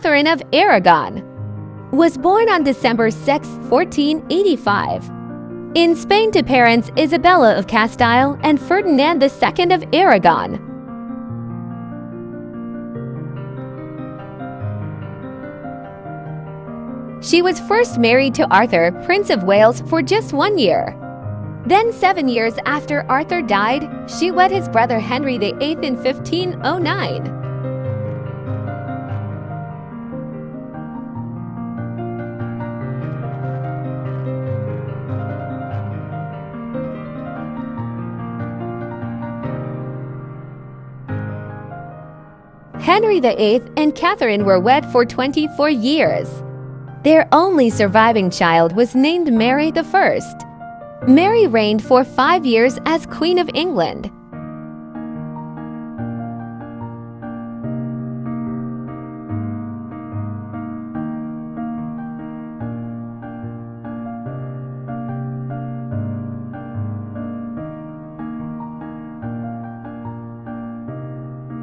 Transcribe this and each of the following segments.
Catherine of Aragon, was born on December 6, 1485. In Spain to parents Isabella of Castile and Ferdinand II of Aragon. She was first married to Arthur, Prince of Wales, for just 1 year. Then 7 years after Arthur died, she wed his brother Henry VIII in 1509. Henry VIII and Catherine were wed for 24 years. Their only surviving child was named Mary I. Mary reigned for 5 years as Queen of England.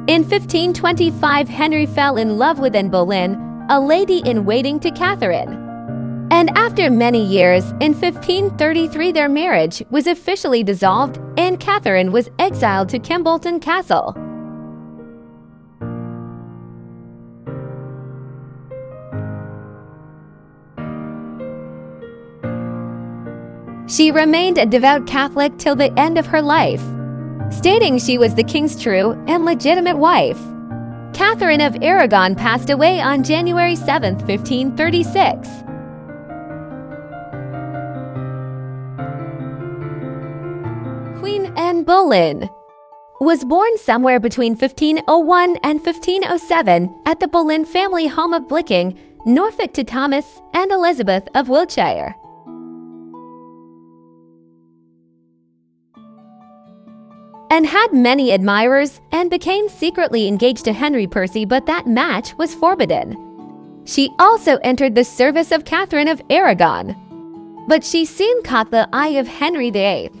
In 1525, Henry fell in love with Anne Boleyn, a lady-in-waiting to Catherine. And after many years, in 1533 their marriage was officially dissolved and Catherine was exiled to Kimbolton Castle. She remained a devout Catholic till the end of her life, stating she was the king's true and legitimate wife. Catherine of Aragon passed away on January 7, 1536. Queen Anne Boleyn was born somewhere between 1501 and 1507 at the Boleyn family home of Blicking, Norfolk, to Thomas and Elizabeth of Wiltshire. And had many admirers and became secretly engaged to Henry Percy, but that match was forbidden. She also entered the service of Catherine of Aragon, but she soon caught the eye of Henry VIII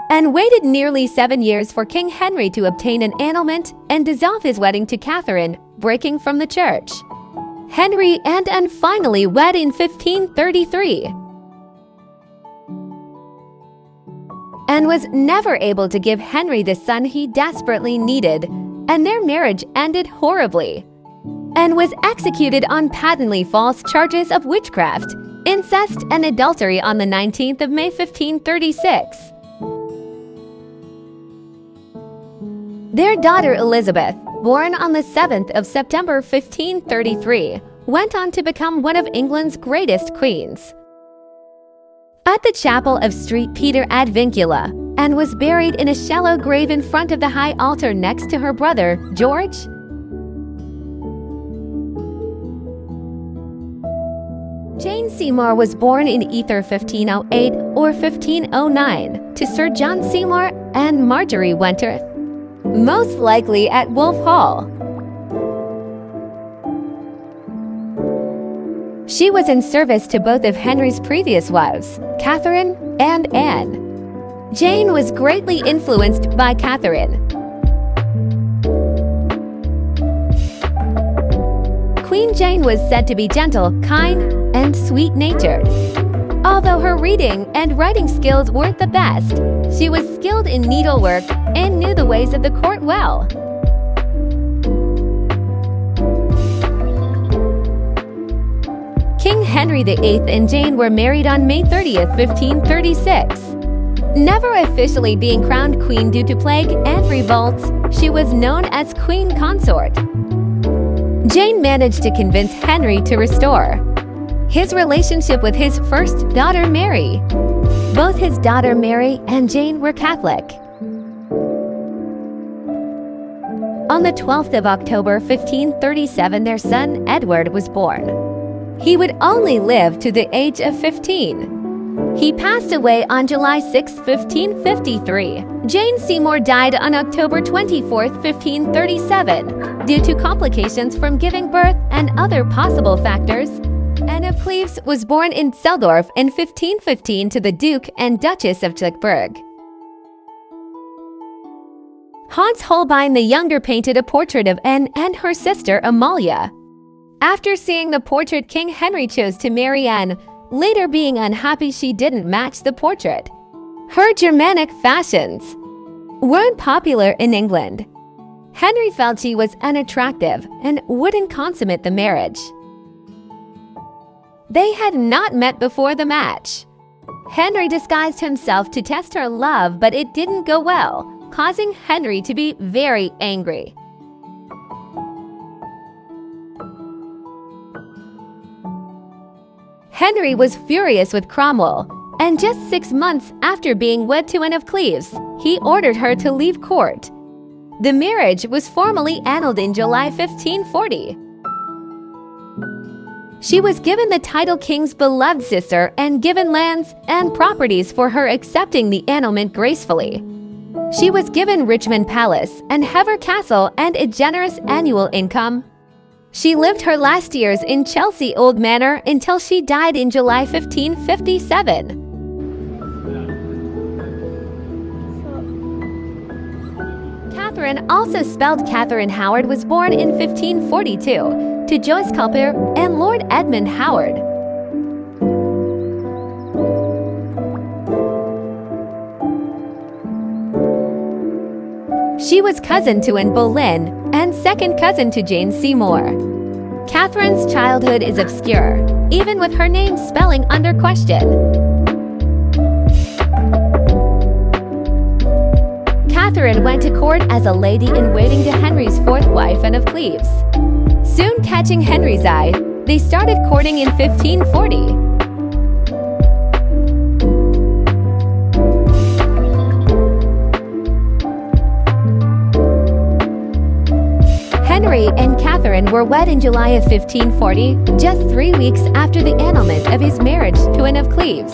and waited nearly 7 years for King Henry to obtain an annulment and dissolve his wedding to Catherine, breaking from the church. Henry and Anne finally wed in 1533. And was never able to give Henry the son he desperately needed, and their marriage ended horribly, and was executed on patently false charges of witchcraft, incest, and adultery on the 19th of May 1536. Their daughter Elizabeth, born on the 7th of September 1533, went on to become one of England's greatest queens. At the chapel of St. Peter ad Vincula, and was buried in a shallow grave in front of the high altar next to her brother, George. Jane Seymour was born in either 1508 or 1509 to Sir John Seymour and Marjorie Wentworth, most likely at Wolf Hall. She was in service to both of Henry's previous wives, Catherine and Anne. Jane was greatly influenced by Catherine. Queen Jane was said to be gentle, kind, and sweet-natured. Although her reading and writing skills weren't the best, she was skilled in needlework and knew the ways of the court well. King Henry VIII and Jane were married on May 30, 1536. Never officially being crowned queen due to plague and revolts, she was known as Queen Consort. Jane managed to convince Henry to restore his relationship with his first daughter Mary. Both his daughter Mary and Jane were Catholic. On the 12th of October 1537, their son Edward was born. He would only live to the age of 15. He passed away on July 6, 1553. Jane Seymour died on October 24, 1537, due to complications from giving birth and other possible factors. Anne of Cleves was born in Seldorf in 1515 to the Duke and Duchess of Schlickburg. Hans Holbein the Younger painted a portrait of Anne and her sister Amalia. After seeing the portrait, King Henry chose to marry Anne, later being unhappy she didn't match the portrait. Her Germanic fashions weren't popular in England. Henry felt she was unattractive and wouldn't consummate the marriage. They had not met before the match. Henry disguised himself to test her love, but it didn't go well, causing Henry to be very angry. Henry was furious with Cromwell, and just 6 months after being wed to Anne of Cleves, he ordered her to leave court. The marriage was formally annulled in July 1540. She was given the title King's beloved sister and given lands and properties for her accepting the annulment gracefully. She was given Richmond Palace and Hever Castle and a generous annual income. She lived her last years in Chelsea Old Manor until she died in July 1557. Catherine, also spelled Catherine Howard, was born in 1542 to Joyce Culper and Lord Edmund Howard. She was cousin to Anne Boleyn and second cousin to Jane Seymour. Catherine's childhood is obscure, even with her name spelling under question. Catherine went to court as a lady-in-waiting to Henry's fourth wife, Anne of Cleves. Soon catching Henry's eye, they started courting in 1540. Henry and Catherine were wed in July of 1540, just 3 weeks after the annulment of his marriage to Anne of Cleves.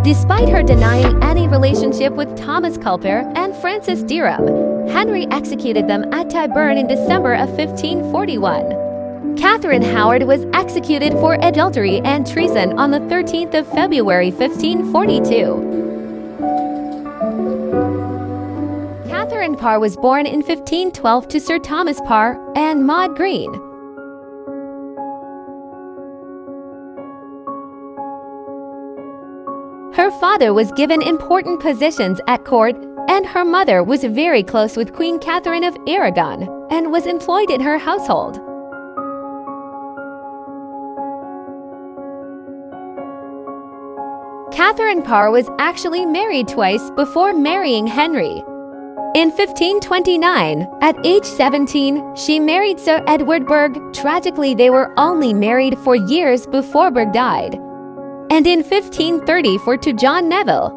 Despite her denying any relationship with Thomas Culper and Francis Derham, Henry executed them at Tyburn in December of 1541. Catherine Howard was executed for adultery and treason on the 13th of February 1542. Catherine Parr was born in 1512 to Sir Thomas Parr and Maud Green. Her father was given important positions at court, and her mother was very close with Queen Catherine of Aragon and was employed in her household. Catherine Parr was actually married twice before marrying Henry. In 1529, at age 17, she married Sir Edward Berg. Tragically, they were only married for years before Berg died. And in 1530 to John Neville.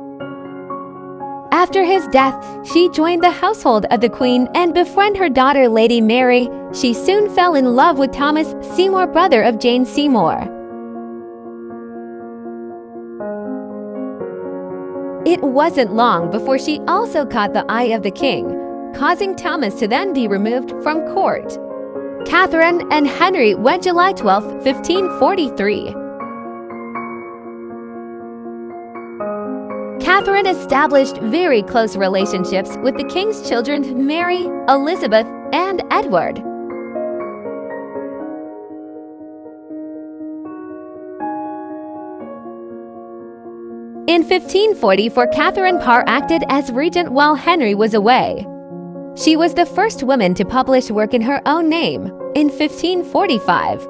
After his death, she joined the household of the Queen and befriended her daughter Lady Mary. She soon fell in love with Thomas Seymour, brother of Jane Seymour. It wasn't long before she also caught the eye of the king, causing Thomas to then be removed from court. Catherine and Henry wed July 12, 1543. Catherine established very close relationships with the king's children Mary, Elizabeth, and Edward. In 1544, Catherine Parr acted as regent while Henry was away. She was the first woman to publish work in her own name in 1545.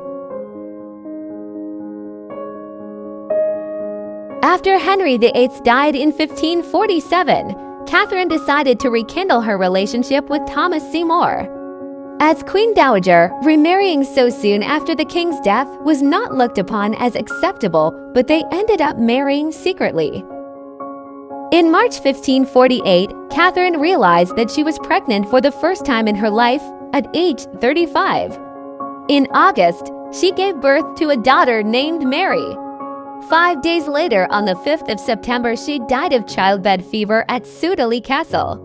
After Henry VIII died in 1547, Catherine decided to rekindle her relationship with Thomas Seymour. As Queen Dowager, remarrying so soon after the king's death was not looked upon as acceptable, but they ended up marrying secretly. In March 1548, Catherine realized that she was pregnant for the first time in her life at age 35. In August, she gave birth to a daughter named Mary. 5 days later, on the 5th of September, she died of childbed fever at Sudeley Castle.